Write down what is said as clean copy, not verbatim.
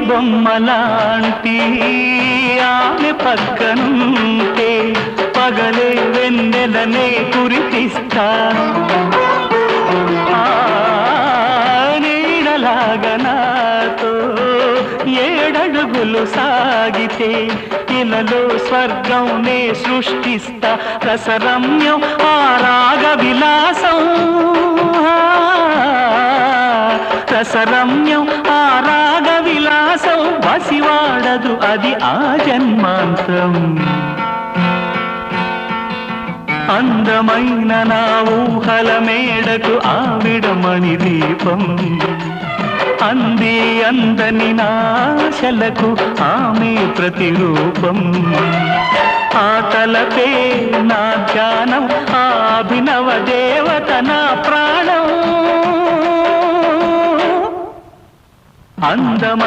బొమ్మలాంటి ఆమె పక్కనుంటే పగలే వెన్నెలనే కురిపిస్తా నీడలాగా నాతో ఏడడుగులు సాగితే ఇలలో స్వర్గంనే సృష్టిస్తా రసరమ్యం ఆ రాగ విలాసం రసరమ్యం ఆ రాగ విలాసం వసివాడదు అది ఆ జన్మాంతం అందమైన నా ఊహల మేడకు ఆవిడమణి దీపం అంది అందని నాశలకు ఆమె ప్రతిరూపం ఆ తలపే నా ధ్యానం ఆ అభినవ దేవత నా ప్రాణం అందమ